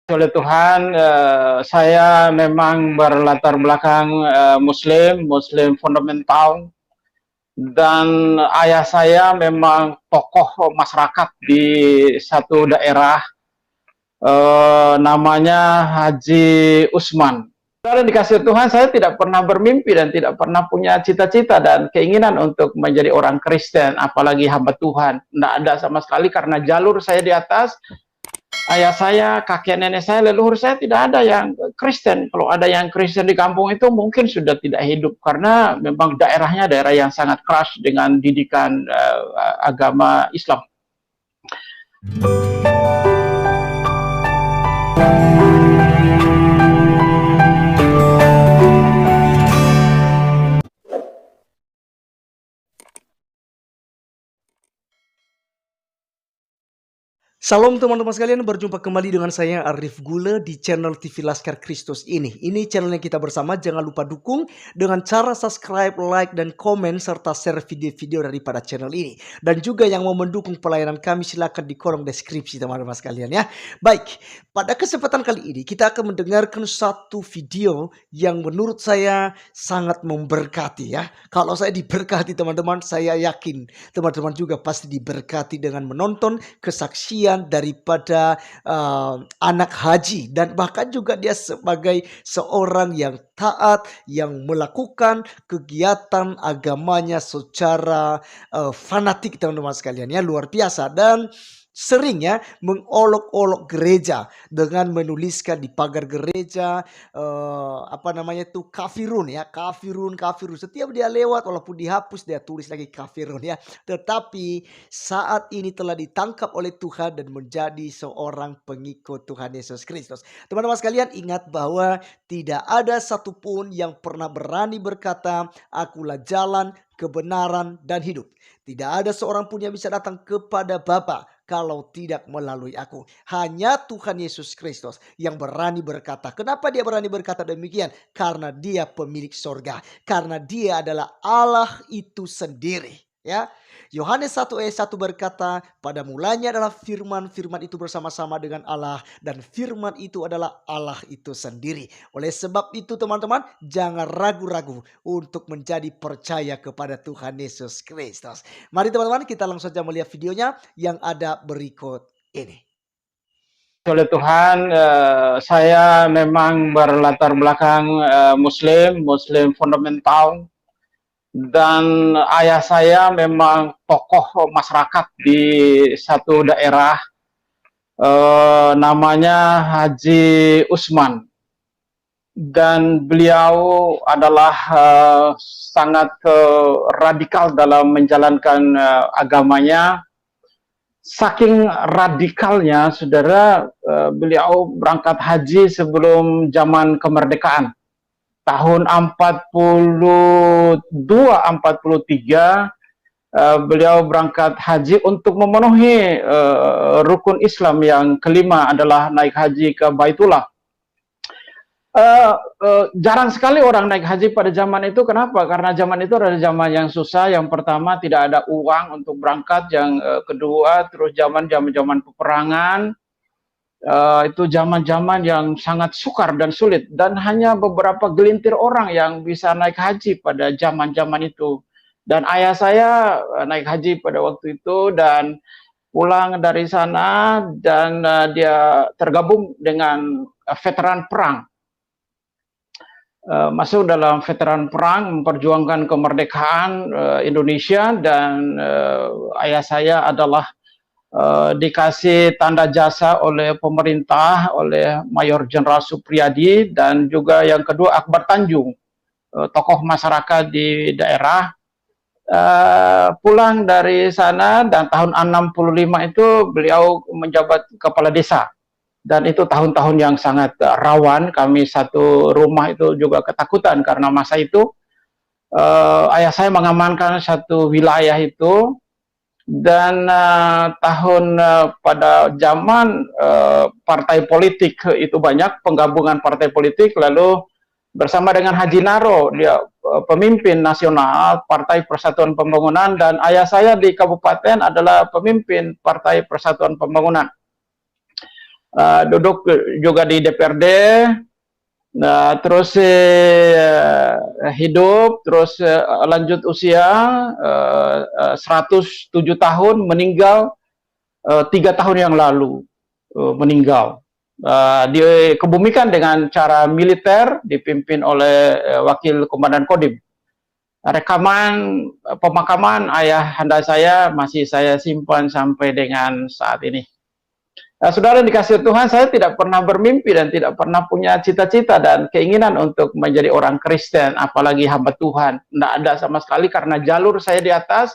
Oleh Tuhan, saya memang berlatar belakang Muslim fundamental, dan ayah saya memang tokoh masyarakat di satu daerah, namanya Haji Usman. Dan dikasih Tuhan, saya tidak pernah bermimpi dan tidak pernah punya cita-cita dan keinginan untuk menjadi orang Kristen, apalagi hamba Tuhan. Tidak ada sama sekali, karena jalur saya di atas, ayah saya, kakek nenek saya, leluhur saya tidak ada yang Kristen. Kalau ada yang Kristen di kampung itu mungkin sudah tidak hidup, karena memang daerahnya daerah yang sangat keras dengan didikan agama Islam. Salam teman-teman sekalian, berjumpa kembali dengan saya Arif Gule di channel TV Laskar Kristus ini. Ini channel yang kita bersama, jangan lupa dukung dengan cara subscribe, like, dan komen, serta share video-video daripada channel ini. Dan juga yang mau mendukung pelayanan kami, silakan di kolom deskripsi teman-teman sekalian ya. Baik, pada kesempatan kali ini kita akan mendengarkan satu video yang menurut saya sangat memberkati ya. Kalau saya diberkati teman-teman, saya yakin teman-teman juga pasti diberkati dengan menonton kesaksian daripada anak haji, dan bahkan juga dia sebagai seorang yang taat, yang melakukan kegiatan agamanya secara fanatik teman-teman sekalian ya, luar biasa. Dan seringnya mengolok-olok gereja dengan menuliskan di pagar gereja apa namanya itu, kafirun ya, kafirun. Setiap dia lewat, walaupun dihapus, dia tulis lagi kafirun ya. Tetapi saat ini telah ditangkap oleh Tuhan dan menjadi seorang pengikut Tuhan Yesus Kristus. Teman-teman sekalian, ingat bahwa tidak ada satupun yang pernah berani berkata, "Akulah jalan, kebenaran, dan hidup." Tidak ada seorang pun yang bisa datang kepada Bapa kalau tidak melalui aku. Hanya Tuhan Yesus Kristus yang berani berkata. Kenapa dia berani berkata demikian? Karena dia pemilik sorga. Karena dia adalah Allah itu sendiri. Ya, Yohanes 1 ayat 1 berkata, pada mulanya adalah firman, firman itu bersama-sama dengan Allah, dan firman itu adalah Allah itu sendiri. Oleh sebab itu teman-teman, jangan ragu-ragu untuk menjadi percaya kepada Tuhan Yesus Kristus. Mari teman-teman, kita langsung saja melihat videonya yang ada berikut ini. Oleh Tuhan, saya memang berlatar belakang Muslim fundamental, dan ayah saya memang tokoh masyarakat di satu daerah, namanya Haji Usman, dan beliau adalah sangat radikal dalam menjalankan agamanya. Saking radikalnya, saudara, beliau berangkat haji sebelum zaman kemerdekaan. Tahun 42-43, beliau berangkat haji untuk memenuhi rukun Islam yang kelima, adalah naik haji ke Baitullah. Jarang sekali orang naik haji pada zaman itu. Kenapa? Karena zaman itu adalah zaman yang susah. Yang pertama, tidak ada uang untuk berangkat. Yang kedua, terus zaman peperangan. Itu zaman-zaman yang sangat sukar dan sulit, dan hanya beberapa gelintir orang yang bisa naik haji pada zaman-zaman itu. Dan ayah saya naik haji pada waktu itu dan pulang dari sana, dan dia tergabung dengan veteran perang. Masuk dalam veteran perang, memperjuangkan kemerdekaan Indonesia, dan ayah saya adalah dikasih tanda jasa oleh pemerintah, oleh Mayor Jenderal Supriyadi, dan juga yang kedua Akbar Tanjung, tokoh masyarakat di daerah. Pulang dari sana, dan tahun 65 itu beliau menjabat kepala desa, dan itu tahun-tahun yang sangat rawan. Kami satu rumah itu juga ketakutan, karena masa itu ayah saya mengamankan satu wilayah itu. Dan pada zaman partai politik itu banyak, penggabungan partai politik, lalu bersama dengan Haji Naro, dia pemimpin nasional Partai Persatuan Pembangunan, dan ayah saya di kabupaten adalah pemimpin Partai Persatuan Pembangunan. duduk juga di DPRD. Nah, terus hidup, terus lanjut usia 107 tahun, meninggal 3 tahun yang lalu, meninggal. Dikebumikan dengan cara militer, dipimpin oleh Wakil Komandan Kodim. Rekaman pemakaman ayahanda saya masih saya simpan sampai dengan saat ini. Nah, saudara dikasih Tuhan, saya tidak pernah bermimpi dan tidak pernah punya cita-cita dan keinginan untuk menjadi orang Kristen, apalagi hamba Tuhan. Tidak ada sama sekali, karena jalur saya di atas,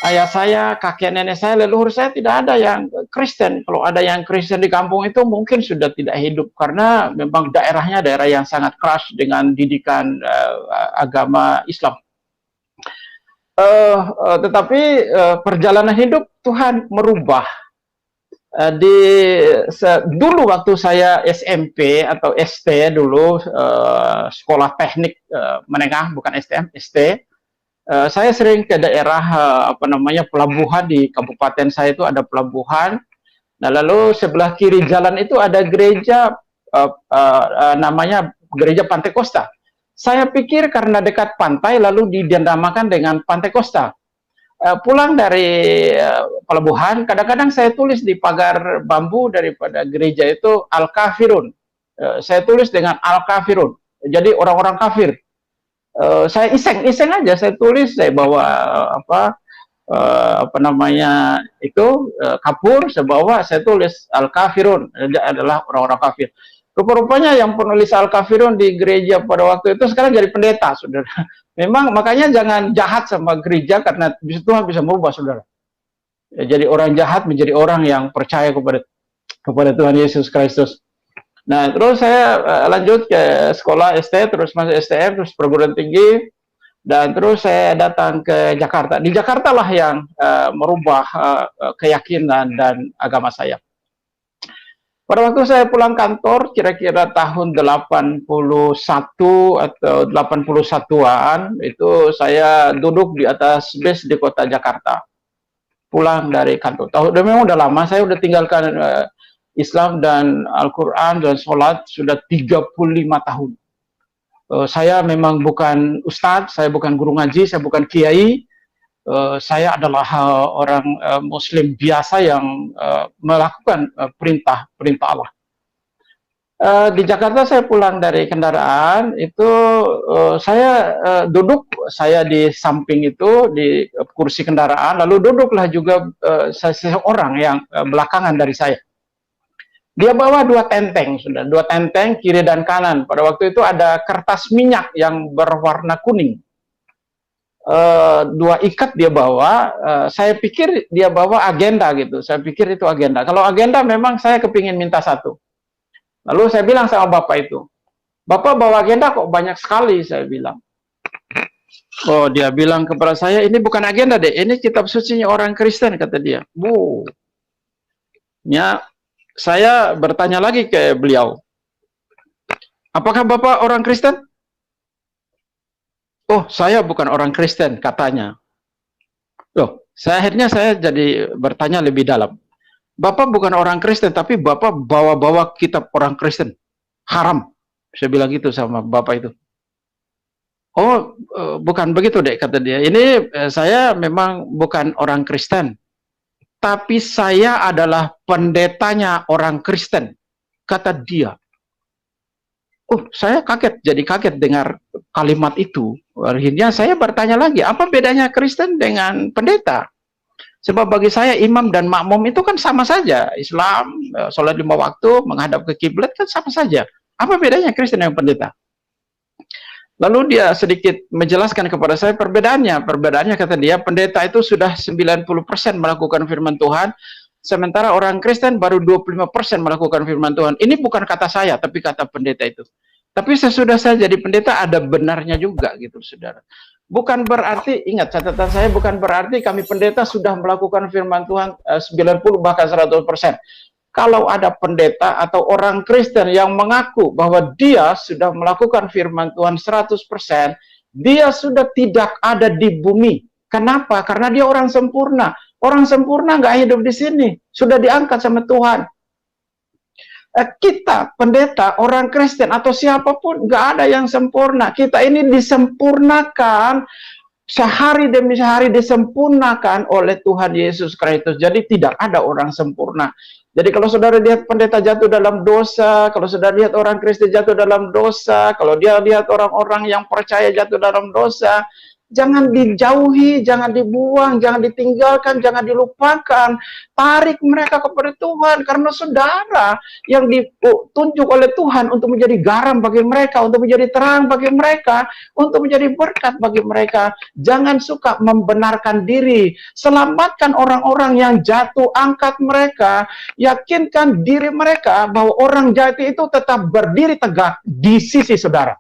ayah saya, kakek nenek saya, leluhur saya tidak ada yang Kristen. Kalau ada yang Kristen di kampung itu mungkin sudah tidak hidup, karena memang daerahnya daerah yang sangat keras dengan didikan agama Islam. Tetapi perjalanan hidup Tuhan merubah. Dulu waktu saya SMP atau ST dulu, sekolah teknik menengah, bukan STM, ST, saya sering ke daerah pelabuhan di kabupaten saya itu ada pelabuhan. Nah, lalu sebelah kiri jalan itu ada gereja namanya Gereja Pantai Costa. Saya pikir karena dekat pantai lalu dinamakan dengan Pantai Costa. Pulang dari pelabuhan, kadang-kadang saya tulis di pagar bambu daripada gereja itu Al-Kafirun. Saya tulis dengan Al-Kafirun, jadi orang-orang kafir. Saya iseng aja, saya tulis, saya bawa kapur, saya bawa, saya tulis Al-Kafirun, adalah orang-orang kafir. Rupa-rupanya yang penulis Al-Kafirun di gereja pada waktu itu sekarang jadi pendeta, saudara. Memang makanya jangan jahat sama gereja, karena Tuhan bisa merubah, saudara. Jadi orang jahat menjadi orang yang percaya kepada Tuhan Yesus Kristus. Nah, terus saya lanjut ke sekolah ST, terus masuk STM, terus perguruan tinggi, dan terus saya datang ke Jakarta. Di Jakarta lah yang merubah keyakinan dan agama saya. Pada waktu saya pulang kantor, kira-kira tahun 81 atau 81-an, itu saya duduk di atas bis di kota Jakarta. Pulang dari kantor. Memang udah lama, saya udah tinggalkan Islam dan Al-Quran dan sholat sudah 35 tahun. Saya memang bukan ustadz, saya bukan guru ngaji, saya bukan kiai. Saya adalah orang Muslim biasa yang melakukan perintah Allah. Di Jakarta saya pulang dari kendaraan itu, saya duduk, saya di samping itu di kursi kendaraan, lalu duduklah juga seseorang yang belakangan dari saya. Dia bawa dua tenteng, sudah dua tenteng kiri dan kanan. Pada waktu itu ada kertas minyak yang berwarna kuning. Dua ikat dia bawa, saya pikir dia bawa agenda gitu, saya pikir itu agenda. Kalau agenda memang saya kepingin minta satu. Lalu saya bilang sama bapak itu, "Bapak bawa agenda kok banyak sekali," saya bilang. Oh, dia bilang kepada saya, "Ini bukan agenda deh, ini kitab sucinya orang Kristen," kata dia. Ya, saya bertanya lagi ke beliau, "Apakah Bapak orang Kristen?" "Oh, saya bukan orang Kristen," katanya. Loh, akhirnya saya jadi bertanya lebih dalam. "Bapak bukan orang Kristen, tapi Bapak bawa-bawa kitab orang Kristen. Haram." Saya bilang gitu sama bapak itu. "Oh, bukan begitu deh," kata dia. "Ini saya memang bukan orang Kristen, tapi saya adalah pendetanya orang Kristen," kata dia. Saya jadi kaget dengar kalimat itu. Akhirnya saya bertanya lagi, apa bedanya Kristen dengan pendeta? Sebab bagi saya imam dan makmum itu kan sama saja. Islam, sholat 5 waktu, menghadap ke kiblat kan sama saja. Apa bedanya Kristen dengan pendeta? Lalu dia sedikit menjelaskan kepada saya perbedaannya. Perbedaannya, kata dia, pendeta itu sudah 90% melakukan firman Tuhan, sementara orang Kristen baru 25% melakukan firman Tuhan. Ini bukan kata saya, tapi kata pendeta itu. Tapi sesudah saya jadi pendeta ada benarnya juga gitu, saudara. Bukan berarti, ingat catatan saya, bukan berarti kami pendeta sudah melakukan firman Tuhan 90 bahkan 100%. Kalau ada pendeta atau orang Kristen yang mengaku bahwa dia sudah melakukan firman Tuhan 100%, dia sudah tidak ada di bumi. Kenapa? Karena dia orang sempurna. Orang sempurna nggak hidup di sini, sudah diangkat sama Tuhan. Kita, pendeta, orang Kristen, atau siapapun, nggak ada yang sempurna. Kita ini disempurnakan, sehari demi sehari disempurnakan oleh Tuhan Yesus Kristus. Jadi tidak ada orang sempurna. Jadi kalau saudara lihat pendeta jatuh dalam dosa, kalau saudara lihat orang Kristen jatuh dalam dosa, kalau dia lihat orang-orang yang percaya jatuh dalam dosa, jangan dijauhi, jangan dibuang, jangan ditinggalkan, jangan dilupakan. Tarik mereka kepada Tuhan, karena saudara yang ditunjuk oleh Tuhan untuk menjadi garam bagi mereka, untuk menjadi terang bagi mereka, untuk menjadi berkat bagi mereka. Jangan suka membenarkan diri. Selamatkan orang-orang yang jatuh, angkat mereka. Yakinkan diri mereka bahwa orang jati itu tetap berdiri tegak di sisi saudara.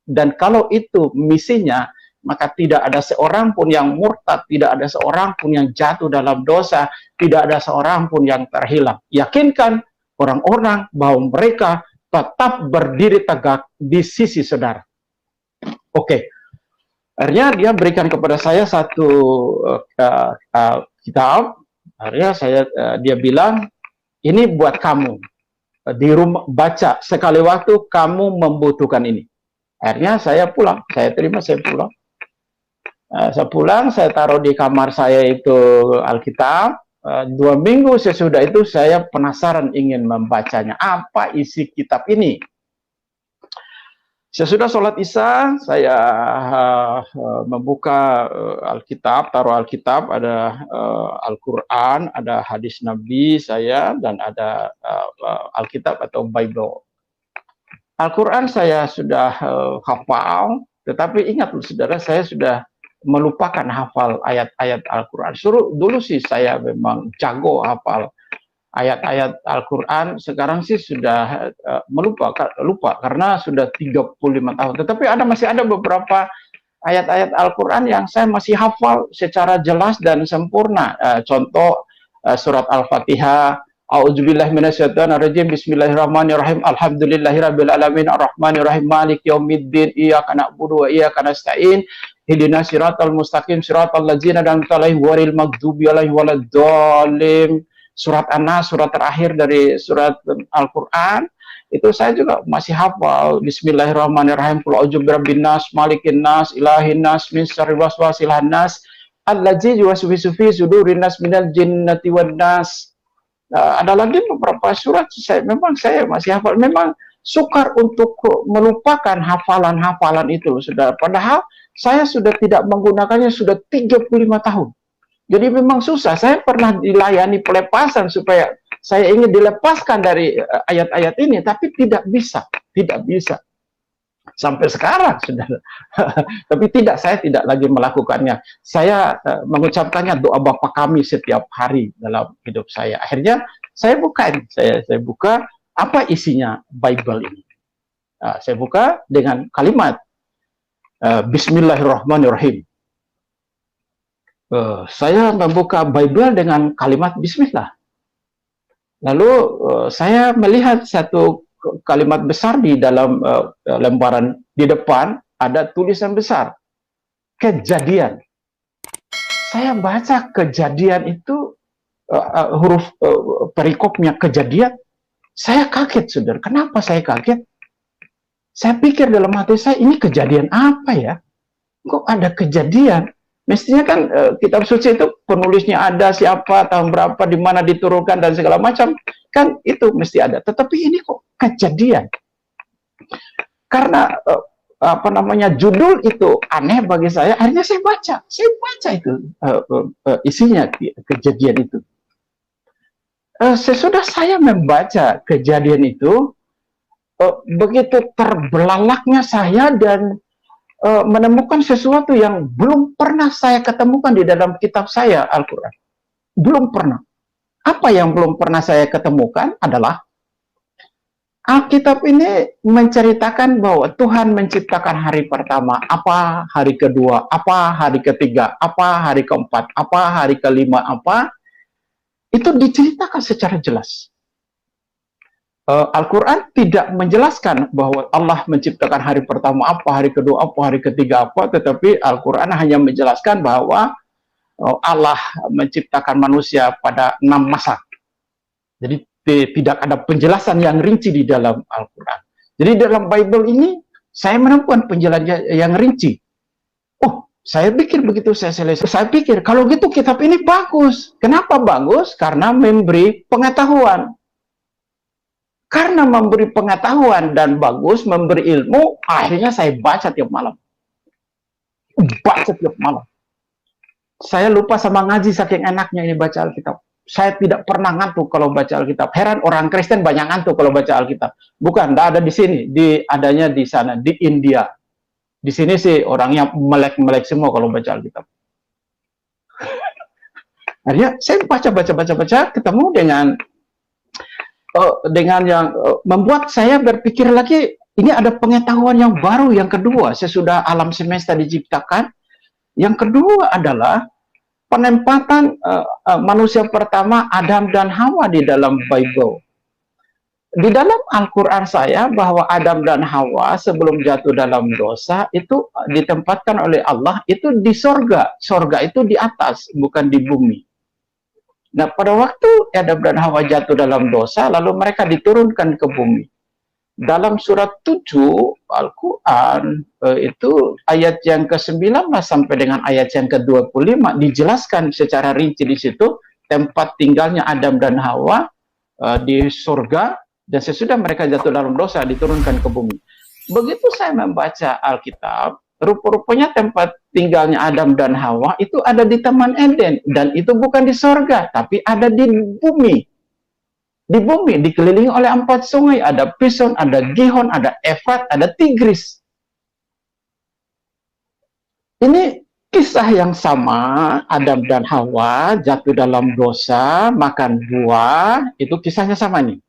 Dan kalau itu misinya, maka tidak ada seorang pun yang murtad, tidak ada seorang pun yang jatuh dalam dosa, tidak ada seorang pun yang terhilang. Yakinkan orang-orang bahwa mereka tetap berdiri tegak di sisi saudara. Oke. Akhirnya dia berikan kepada saya satu kitab. Akhirnya dia bilang, ini buat kamu. Di rumah baca sekali waktu kamu membutuhkan ini. Akhirnya saya pulang, saya terima, saya pulang. Saya pulang, saya taruh di kamar saya itu Alkitab. 2 minggu sesudah itu saya penasaran ingin membacanya. Apa isi kitab ini? Sesudah sholat Isya, saya membuka Alkitab, taruh Alkitab, ada Al-Quran, ada hadis Nabi saya, dan ada Alkitab atau Bible. Al-Quran saya sudah hafal, tetapi ingat saudara, saya sudah melupakan hafal ayat-ayat Al-Quran. Dulu sih saya memang jago hafal ayat-ayat Al-Quran, sekarang sih sudah lupa karena sudah 35 tahun. Tetapi masih ada beberapa ayat-ayat Al-Quran yang saya masih hafal secara jelas dan sempurna. Contoh surat Al-Fatihah, A'udzubillahi minasyaitonirrajim, Bismillahirrahmanirrahim, Alhamdulillahirabbil alamin, Arrahmanirrahim, Maliki yaumiddin, Iyyaka na'budu wa iyyaka nasta'in, Ihdinas siratal mustaqim, siratal ladzina an'amta 'alaihim ghairil maghdubi alaihim waladdallin. Surat An-Nas, surat terakhir dari surat Al-Quran, itu saya juga masih hafal. Bismillahirrahmanirrahim, Qul a'udzu birabbin nas, malikin nas, ilahin nas, min syarril waswasil khannas, allazi yuwaswisu fi sudurin nas minal jinnati wan nas. Ada lagi beberapa surat saya masih hafal. Memang sukar untuk melupakan hafalan-hafalan itu, sudah. Padahal saya sudah tidak menggunakannya sudah 35 tahun. Jadi memang susah. Saya pernah dilayani pelepasan supaya saya ingin dilepaskan dari ayat-ayat ini, tapi tidak bisa, sampai sekarang sudah. Tapi saya tidak lagi melakukannya. Saya mengucapkannya doa Bapa kami setiap hari dalam hidup saya. Akhirnya saya buka apa isinya Bible ini. Saya buka dengan kalimat Bismillahirrahmanirrahim. Saya membuka Bible dengan kalimat Bismillah. Lalu saya melihat satu kalimat besar di dalam lembaran di depan, ada tulisan besar, Kejadian. Saya baca Kejadian itu, huruf perikopnya Kejadian. Saya kaget, saudara. Kenapa saya kaget? Saya pikir dalam hati saya, ini kejadian apa ya? Kok ada kejadian? Mestinya kan kitab suci itu penulisnya ada, siapa, tahun berapa, di mana diturunkan, dan segala macam. Kan itu mesti ada. Tetapi ini kok Kejadian? Karena judul itu aneh bagi saya. Akhirnya saya baca itu isinya Kejadian itu. Sesudah saya membaca Kejadian itu, begitu terbelalaknya saya dan menemukan sesuatu yang belum pernah saya ketemukan di dalam kitab saya, Al-Quran. Belum pernah. Apa yang belum pernah saya ketemukan adalah Alkitab ini menceritakan bahwa Tuhan menciptakan hari pertama, apa hari kedua, apa hari ketiga, apa hari keempat, apa hari kelima, apa. Itu diceritakan secara jelas. Al-Quran tidak menjelaskan bahwa Allah menciptakan hari pertama apa, hari kedua apa, hari ketiga apa, tetapi Al-Quran hanya menjelaskan bahwa Allah menciptakan manusia pada 6 masa. Jadi tidak ada penjelasan yang rinci di dalam Al-Quran. Jadi dalam Bible ini saya menemukan penjelasan yang rinci. Oh, saya pikir begitu saya selesai. Saya pikir kalau gitu kitab ini bagus. Kenapa bagus? Karena memberi pengetahuan. Karena memberi pengetahuan dan bagus, memberi ilmu, akhirnya saya baca tiap malam. Baca tiap malam. Saya lupa sama ngaji saking enaknya ini baca Alkitab. Saya tidak pernah ngantuk kalau baca Alkitab. Heran orang Kristen banyak ngantuk kalau baca Alkitab. Bukan, tidak ada di sini. Adanya di sana, di India. Di sini sih orangnya melek-melek semua kalau baca Alkitab. Akhirnya saya baca, ketemu dengan yang membuat saya berpikir lagi, ini ada pengetahuan yang baru yang kedua. Sesudah alam semesta diciptakan, yang kedua adalah penempatan manusia pertama Adam dan Hawa di dalam Bible. Di dalam Al-Quran saya bahwa Adam dan Hawa sebelum jatuh dalam dosa itu ditempatkan oleh Allah itu di sorga. Sorga itu di atas, bukan di bumi. Nah, pada waktu Adam dan Hawa jatuh dalam dosa, lalu mereka diturunkan ke bumi. Dalam surat 7 Al-Quran, itu ayat yang ke-19 sampai dengan ayat yang ke-25, dijelaskan secara rinci di situ, tempat tinggalnya Adam dan Hawa di surga, dan sesudah mereka jatuh dalam dosa, diturunkan ke bumi. Begitu saya membaca Alkitab, rupa-rupanya tempat tinggalnya Adam dan Hawa itu ada di Taman Eden, dan itu bukan di sorga, tapi ada di bumi. Di bumi, dikelilingi oleh 4 sungai, ada Pison, ada Gihon, ada Efrat, ada Tigris. Ini kisah yang sama, Adam dan Hawa jatuh dalam dosa, makan buah, itu kisahnya sama nih.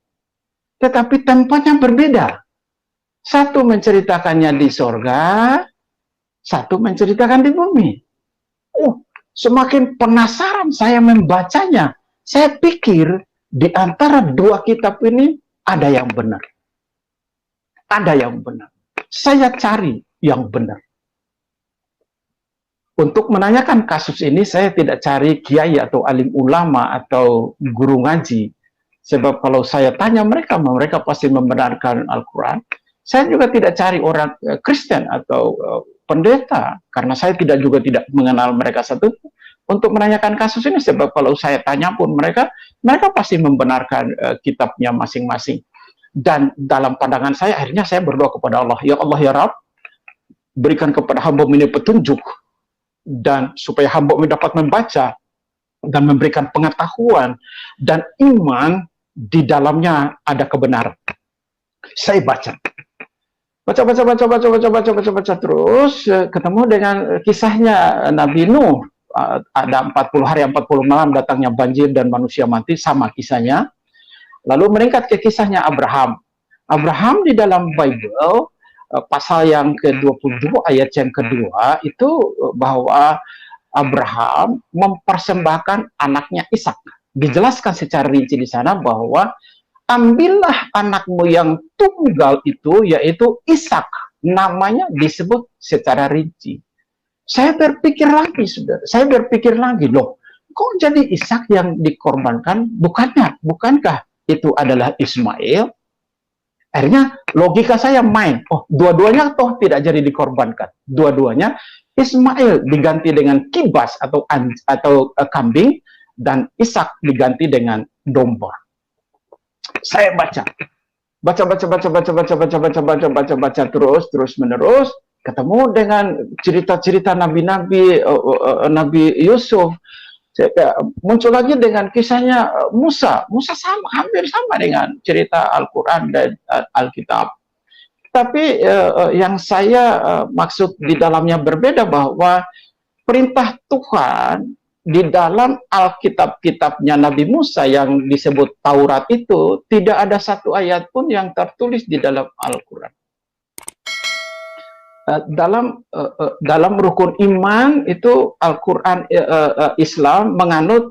Tetapi tempatnya berbeda. Satu menceritakannya di sorga, satu menceritakan di bumi. Oh, semakin penasaran saya membacanya. Saya pikir di antara dua kitab ini ada yang benar. Ada yang benar. Saya cari yang benar. Untuk menanyakan kasus ini, saya tidak cari kiai atau alim ulama atau guru ngaji. Sebab kalau saya tanya mereka, mereka pasti membenarkan Al-Quran. Saya juga tidak cari orang Kristen atau pendeta, karena saya tidak mengenal mereka satu untuk menanyakan kasus ini. Sebab kalau saya tanya pun mereka pasti membenarkan kitabnya masing-masing. Dan dalam pandangan saya, akhirnya saya berdoa kepada Allah, ya Allah ya Rabb, berikan kepada hamba ini petunjuk, dan supaya hamba ini dapat membaca dan memberikan pengetahuan dan iman di dalamnya ada kebenaran. Saya baca terus ketemu dengan kisahnya Nabi Nuh. Ada 40 hari 40 malam datangnya banjir dan manusia mati, sama kisahnya. Lalu meningkat ke kisahnya Abraham. Abraham di dalam Bible pasal yang ke-22 ayat yang kedua itu bahwa Abraham mempersembahkan anaknya Ishak. Dijelaskan secara rinci di sana bahwa ambillah anakmu yang tunggal itu, yaitu Ishak. Namanya disebut secara rinci. Saya berpikir lagi, saudara. Saya berpikir lagi, loh, kok jadi Ishak yang dikorbankan? Bukankah itu adalah Ismail? Akhirnya logika saya main. Oh, dua-duanya toh tidak jadi dikorbankan. Dua-duanya Ismail diganti dengan kibas atau kambing, dan Ishak diganti dengan domba. Saya baca terus menerus, ketemu dengan cerita-cerita nabi-nabi, Nabi Yusuf. Muncul lagi dengan kisahnya Musa sama, hampir sama dengan cerita Al-Quran dan Alkitab. Tapi yang saya maksud di dalamnya berbeda, bahwa perintah Tuhan di dalam Alkitab-kitabnya Nabi Musa yang disebut Taurat itu tidak ada satu ayat pun yang tertulis di dalam Al-Quran. Dalam rukun iman itu Al-Quran Islam menganut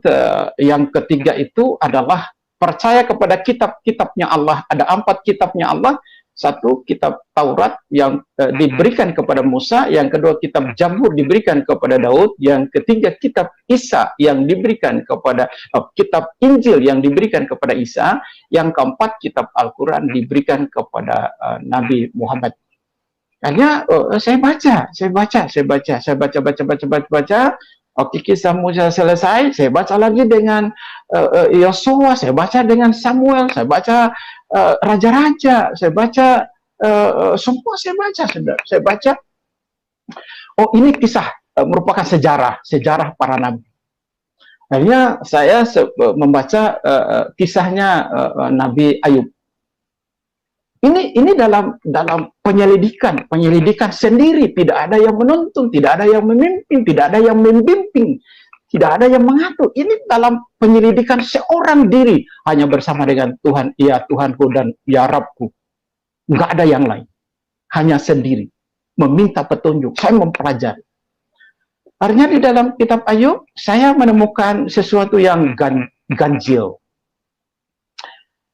yang ketiga itu adalah percaya kepada kitab-kitabnya Allah. Ada 4 kitabnya Allah, Satu, kitab Taurat yang diberikan kepada Musa, yang kedua kitab Zabur diberikan kepada Daud, yang ketiga kitab Isa yang diberikan kepada kitab Injil yang diberikan kepada Isa, yang keempat kitab Al-Quran diberikan kepada Nabi Muhammad. Hanya saya baca. Oke, kisah Musa selesai, saya baca lagi dengan Yosua, saya baca dengan Samuel, saya baca raja-raja, saya baca semua, saya baca. Oh, ini kisah merupakan sejarah para nabi. Akhirnya saya membaca kisahnya Nabi Ayub. Ini dalam penyelidikan sendiri, tidak ada yang menuntun, tidak ada yang memimpin, tidak ada yang membimbing, tidak ada yang mengatur. Ini dalam penyelidikan seorang diri, hanya bersama dengan Tuhan, ya Tuhanku dan ya Rabbku. Nggak ada yang lain, hanya sendiri, meminta petunjuk. Saya mempelajari. Artinya di dalam kitab Ayub, saya menemukan sesuatu yang ganjil.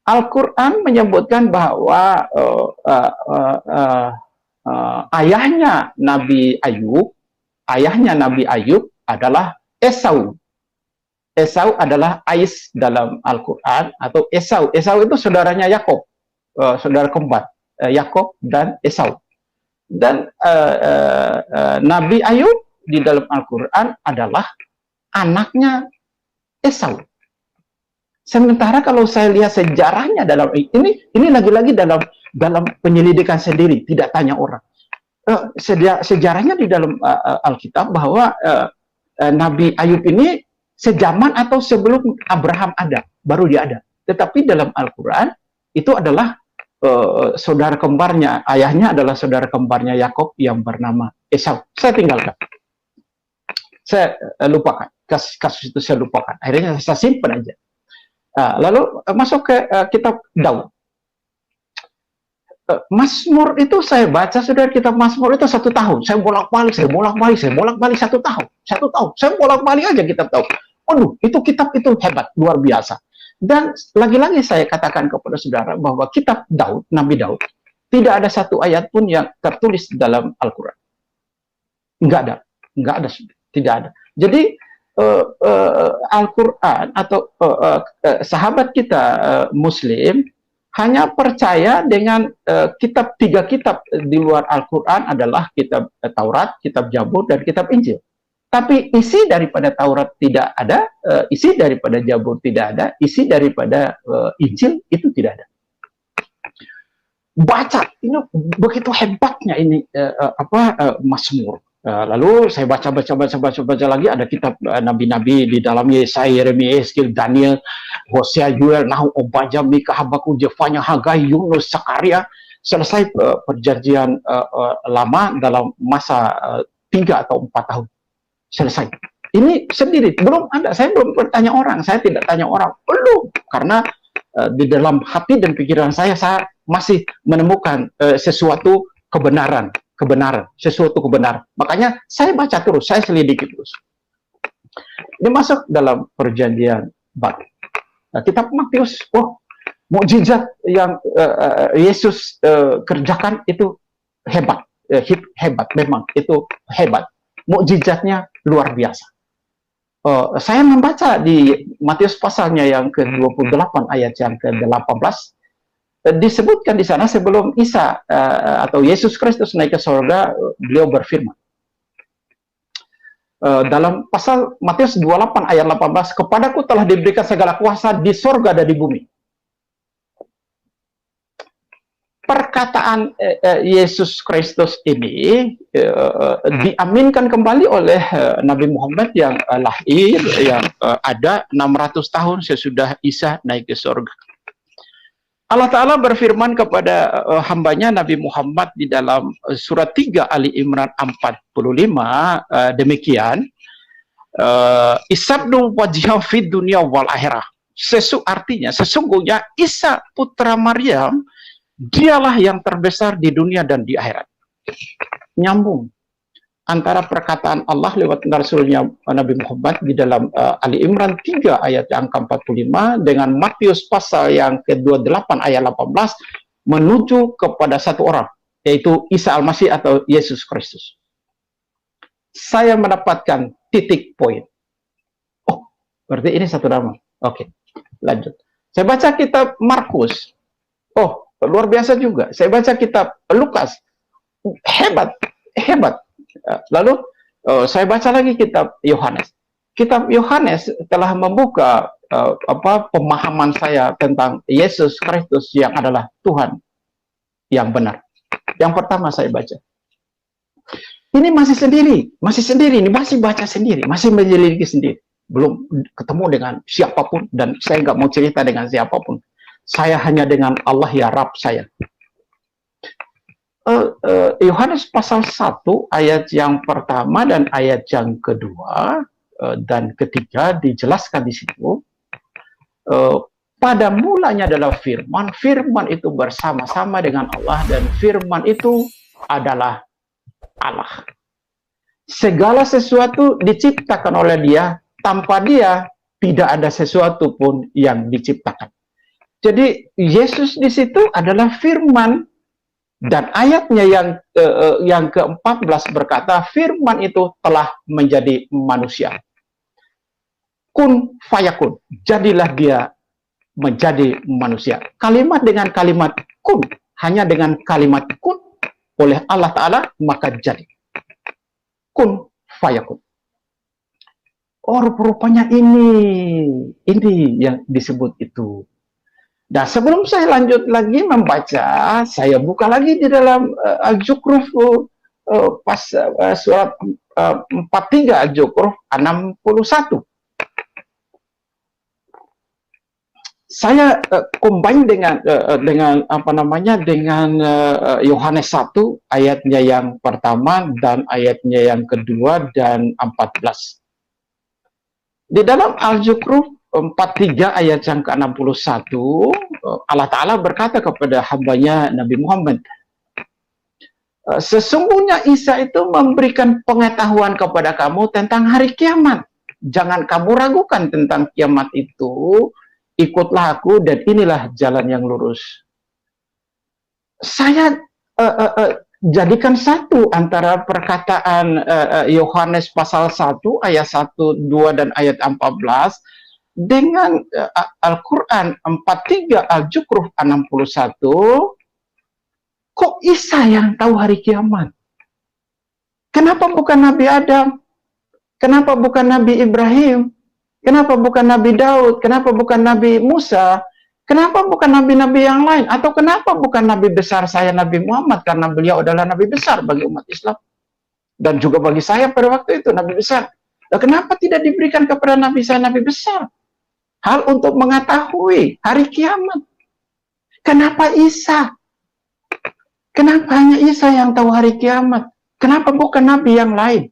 Al-Quran menyebutkan bahwa ayahnya Nabi Ayub adalah Esau. Esau adalah Ais dalam Al-Quran, atau Esau. Esau itu saudaranya Yakob, saudara kembar Yakob dan Esau. Dan Nabi Ayub di dalam Al-Quran adalah anaknya Esau. Sementara kalau saya lihat sejarahnya dalam ini lagi-lagi dalam penyelidikan sendiri, tidak tanya orang. Sejarahnya di dalam Alkitab bahwa Nabi Ayub ini sejaman atau sebelum Abraham ada, baru dia ada. Tetapi dalam Al-Quran itu adalah saudara kembarnya, ayahnya adalah saudara kembarnya Yakob yang bernama Esau. Saya tinggalkan. Saya lupakan. Kasus itu saya lupakan. Akhirnya saya simpan aja. Lalu masuk ke kitab Daud. Mazmur itu saya baca, saudara, kitab Mazmur itu 1 tahun. Saya bolak-balik 1 tahun. Saya bolak-balik aja kitab Daud. Waduh, itu kitab itu hebat, luar biasa. Dan lagi-lagi saya katakan kepada saudara bahwa kitab Daud, Nabi Daud, tidak ada satu ayat pun yang tertulis dalam Al-Quran. Nggak ada, tidak ada. Jadi Al-Quran atau sahabat kita Muslim hanya percaya dengan tiga kitab di luar Al-Quran adalah kitab Taurat, kitab Zabur, dan kitab Injil. Tapi isi daripada Taurat tidak ada, isi daripada Zabur tidak ada, isi daripada Injil itu tidak ada. Baca, ini begitu hebatnya ini Mazmur. Lalu saya baca lagi, ada kitab nabi-nabi di dalamnya, Yesaya, Yeremia, Yeskiel, Daniel, Hosea, Yoel, Nahum, Obadya, Mika, Habakuk, Jefanya, Hagai, Yunus, Zakaria. Selesai perjanjian lama dalam masa 3 atau 4 tahun. Selesai. Ini sendiri, belum ada. Saya belum bertanya orang, saya tidak tanya orang, belum. Karena di dalam hati dan pikiran saya masih menemukan sesuatu kebenaran. Sesuatu kebenaran. Makanya saya baca terus, saya selidiki terus. Ini masuk dalam perjanjian baru. Kitab Matius, mukjizat yang Yesus kerjakan itu hebat. Memang itu hebat. Mukjizatnya luar biasa. Saya membaca di Matius pasalnya yang ke-28 ayat yang ke-18. Disebutkan di sana sebelum Isa atau Yesus Kristus naik ke surga, beliau berfirman dalam pasal Matius 28 ayat 18, kepadaku telah diberikan segala kuasa di surga dan di bumi. Perkataan Yesus Kristus ini diaminkan kembali oleh Nabi Muhammad yang lahir, yang ada 600 tahun sesudah Isa naik ke surga. Allah Ta'ala berfirman kepada hambanya Nabi Muhammad di dalam surat 3 Ali Imran 45, demikian, Isabnu wajhah fid dunia wal akhirah. Artinya, sesungguhnya Isa putra Maryam, dialah yang terbesar di dunia dan di akhirat. Nyambung antara perkataan Allah lewat Rasulnya Nabi Muhammad di dalam Ali Imran 3 ayat yang ke-45 dengan Matius pasal yang ke-28 ayat 18 menuju kepada satu orang, yaitu Isa Al-Masih atau Yesus Kristus. Saya mendapatkan titik poin. Oh, berarti ini satu nama. Oke, lanjut. Saya baca kitab Markus. Oh, luar biasa juga. Saya baca kitab Lukas. Hebat, hebat. Lalu saya baca lagi kitab Yohanes. Kitab Yohanes telah membuka pemahaman saya tentang Yesus Kristus yang adalah Tuhan yang benar. Yang pertama saya baca. Ini masih sendiri, ini masih baca sendiri, masih menyelidiki sendiri. Belum ketemu dengan siapapun, dan saya nggak mau cerita dengan siapapun. Saya hanya dengan Allah ya Rabb saya. Yohanes pasal 1 ayat yang pertama dan ayat yang kedua dan ketiga dijelaskan di situ. Pada mulanya adalah firman, firman itu bersama-sama dengan Allah, dan firman itu adalah Allah. Segala sesuatu diciptakan oleh Dia, tanpa Dia tidak ada sesuatu pun yang diciptakan. Jadi Yesus di situ adalah firman, dan ayatnya yang ke-14 berkata, firman itu telah menjadi manusia. Kun fayakun, jadilah Dia menjadi manusia. Kalimat dengan kalimat kun, hanya dengan kalimat kun oleh Allah Ta'ala, maka jadi. Kun fayakun. Oh, rupanya ini yang disebut itu. Dan sebelum saya lanjut lagi membaca, saya buka lagi di dalam Al-Zukhruf surat 43, Al-Zukhruf 61. Saya combine dengan Yohanes 1 ayatnya yang pertama dan ayatnya yang kedua dan 14. Di dalam Al-Zukhruf 43 ayat yang ke-61, Allah Ta'ala berkata kepada hambanya Nabi Muhammad, sesungguhnya Isa itu memberikan pengetahuan kepada kamu tentang hari kiamat. Jangan kamu ragukan tentang kiamat itu. Ikutlah aku dan inilah jalan yang lurus. Saya jadikan satu antara perkataan Yohanes pasal 1 ayat 1, 2 dan ayat 14 dengan Al-Quran 43 Al-Zukhruf 61. Kok Isa yang tahu hari kiamat? Kenapa bukan Nabi Adam? Kenapa bukan Nabi Ibrahim? Kenapa bukan Nabi Daud? Kenapa bukan Nabi Musa? Kenapa bukan nabi-nabi yang lain? Atau kenapa bukan nabi besar saya Nabi Muhammad? Karena beliau adalah nabi besar bagi umat Islam. Dan juga bagi saya pada waktu itu nabi besar. Nah, kenapa tidak diberikan kepada nabi saya nabi besar? Hal untuk mengetahui hari kiamat. Kenapa Isa? Kenapa hanya Isa yang tahu hari kiamat? Kenapa bukan nabi yang lain?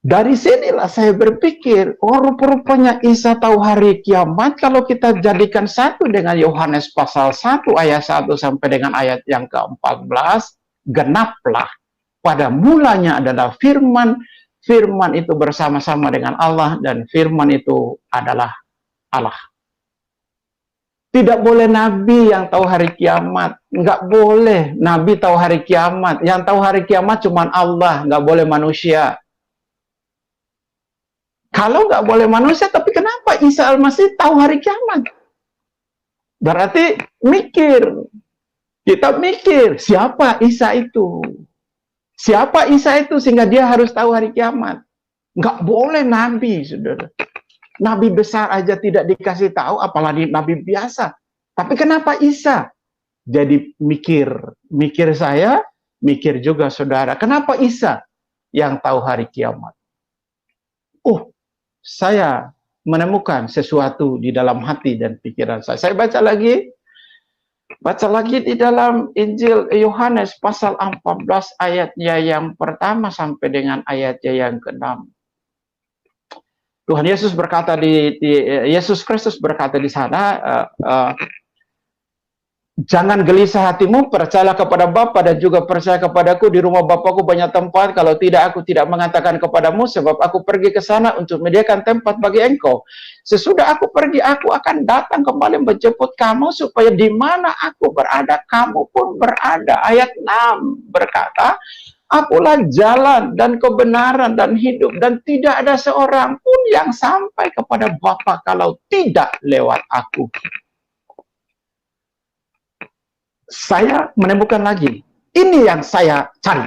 Dari sinilah saya berpikir, oh rupanya Isa tahu hari kiamat. Kalau kita jadikan satu dengan Yohanes pasal 1 ayat 1 sampai dengan ayat yang ke-14, genaplah. Pada mulanya adalah firman, firman itu bersama-sama dengan Allah, dan firman itu adalah Allah. Tidak boleh nabi yang tahu hari kiamat. Nggak boleh nabi tahu hari kiamat. Yang tahu hari kiamat cuma Allah, nggak boleh manusia. Kalau nggak boleh manusia, tapi kenapa Isa Al-Masih tahu hari kiamat? Berarti mikir. Kita mikir, siapa Isa itu? Siapa Isa itu sehingga dia harus tahu hari kiamat? Nggak boleh nabi, saudara. Nabi besar aja tidak dikasih tahu, apalagi nabi biasa. Tapi kenapa Isa? Jadi mikir saya, mikir juga saudara. Kenapa Isa yang tahu hari kiamat? Oh, saya menemukan sesuatu di dalam hati dan pikiran saya. Saya baca lagi di dalam Injil Yohanes pasal 14 ayatnya yang pertama sampai dengan ayatnya yang ke-6. Tuhan Yesus berkata Yesus Kristus berkata di sana, Jangan gelisah hatimu, percayalah kepada Bapa dan juga percaya kepadaku. Di rumah Bapakku banyak tempat, kalau tidak aku tidak mengatakan kepadamu, sebab aku pergi ke sana untuk menyediakan tempat bagi engkau. Sesudah aku pergi, aku akan datang kembali menjemput kamu, supaya di mana aku berada, kamu pun berada. Ayat 6 berkata, akulah jalan dan kebenaran dan hidup, dan tidak ada seorang pun yang sampai kepada Bapa kalau tidak lewat aku. Saya menemukan lagi, ini yang saya cari.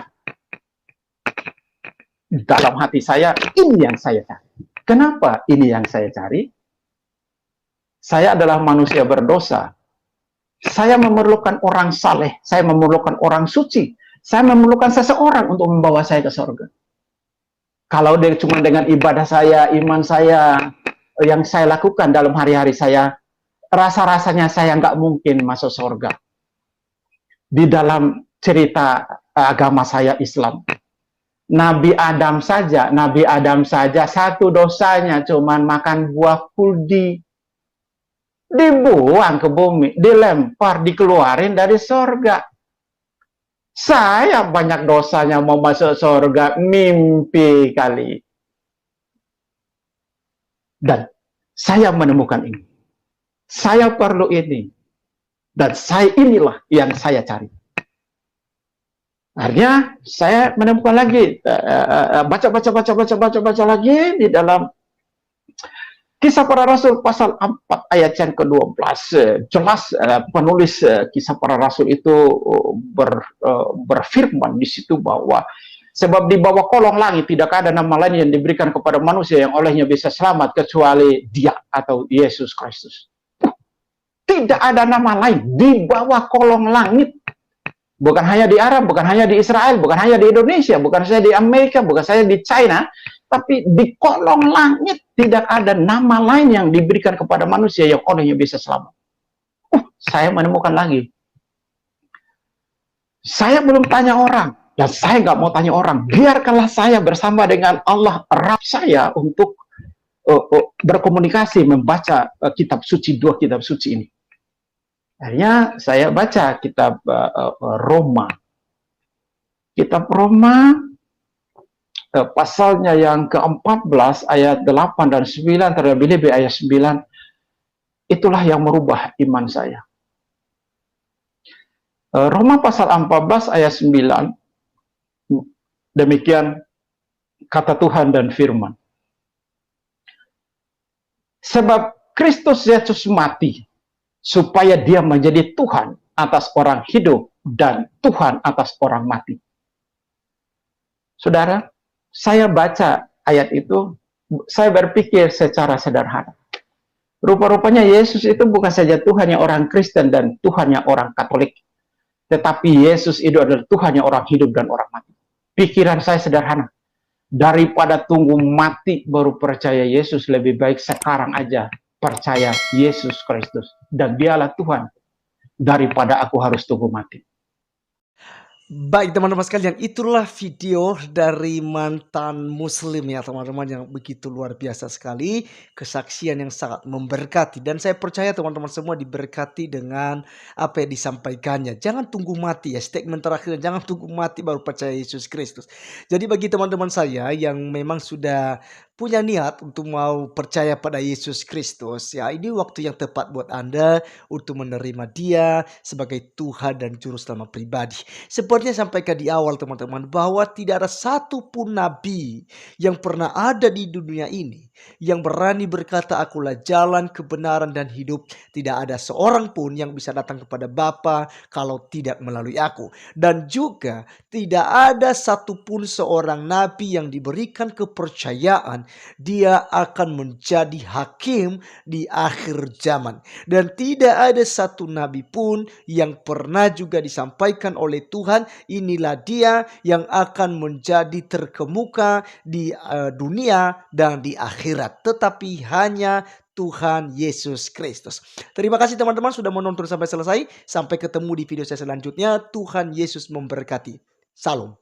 Dalam hati saya, ini yang saya cari. Kenapa ini yang saya cari? Saya adalah manusia berdosa. Saya memerlukan orang saleh, saya memerlukan orang suci, saya memerlukan seseorang untuk membawa saya ke surga. Kalau dia cuma dengan ibadah saya, iman saya, yang saya lakukan dalam hari-hari saya, rasa-rasanya saya nggak mungkin masuk surga. Di dalam cerita agama saya Islam, Nabi Adam saja satu dosanya cuman makan buah kuldi, dibuang ke bumi, dilempar, dikeluarin dari surga. Saya banyak dosanya mau masuk surga, mimpi kali. Dan saya menemukan ini, saya perlu ini, dan inilah yang saya cari. Akhirnya saya menemukan lagi, baca lagi di dalam Kisah Para Rasul pasal 4 ayat yang ke-12. Jelas penulis Kisah Para Rasul itu berfirman di situ bahwa sebab di bawah kolong langit tidak ada nama lain yang diberikan kepada manusia yang olehnya bisa selamat kecuali Dia atau Yesus Kristus. Tidak ada nama lain di bawah kolong langit. Bukan hanya di Arab, bukan hanya di Israel, bukan hanya di Indonesia, bukan saja di Amerika, bukan saja di China, tapi di kolong langit tidak ada nama lain yang diberikan kepada manusia yang olehnya bisa selamat. Saya menemukan lagi. Saya belum tanya orang, dan saya nggak mau tanya orang. Biarkanlah saya bersama dengan Allah Rabb saya untuk berkomunikasi, membaca kitab suci, 2 kitab suci ini. Akhirnya saya baca kitab Roma. Kitab Roma pasalnya yang ke-14 ayat 8 dan 9, terlebih-lebih ayat 9, itulah yang merubah iman saya. Roma pasal 14 ayat 9, demikian kata Tuhan dan firman. Sebab Kristus Yesus mati supaya Dia menjadi Tuhan atas orang hidup dan Tuhan atas orang mati. Saudara, saya baca ayat itu, saya berpikir secara sederhana. Rupa-rupanya Yesus itu bukan saja Tuhannya orang Kristen dan Tuhannya orang Katolik, tetapi Yesus itu adalah Tuhannya orang hidup dan orang mati. Pikiran saya sederhana. Daripada tunggu mati baru percaya Yesus, lebih baik sekarang aja percaya Yesus Kristus dan Dialah Tuhan, daripada aku harus tunggu mati. Baik teman-teman sekalian, itulah video dari mantan muslim ya teman-teman, yang begitu luar biasa sekali, kesaksian yang sangat memberkati, dan saya percaya teman-teman semua diberkati dengan apa yang disampaikannya. Jangan tunggu mati ya, statement terakhirnya, jangan tunggu mati baru percaya Yesus Kristus. Jadi bagi teman-teman saya yang memang sudah punya niat untuk mau percaya pada Yesus Kristus, ya ini waktu yang tepat buat Anda untuk menerima Dia sebagai Tuhan dan Juru Selamat pribadi. Sepertinya sampaikan di awal teman-teman, bahwa tidak ada satupun nabi yang pernah ada di dunia ini yang berani berkata akulah jalan, kebenaran dan hidup. Tidak ada seorang pun yang bisa datang kepada Bapa kalau tidak melalui aku. Dan juga tidak ada satupun seorang nabi yang diberikan kepercayaan dia akan menjadi hakim di akhir zaman. Dan tidak ada satu nabi pun yang pernah juga disampaikan oleh Tuhan, inilah dia yang akan menjadi terkemuka di dunia dan di akhirat. Tetapi hanya Tuhan Yesus Kristus. Terima kasih teman-teman sudah menonton sampai selesai. Sampai ketemu di video saya selanjutnya. Tuhan Yesus memberkati. Salam.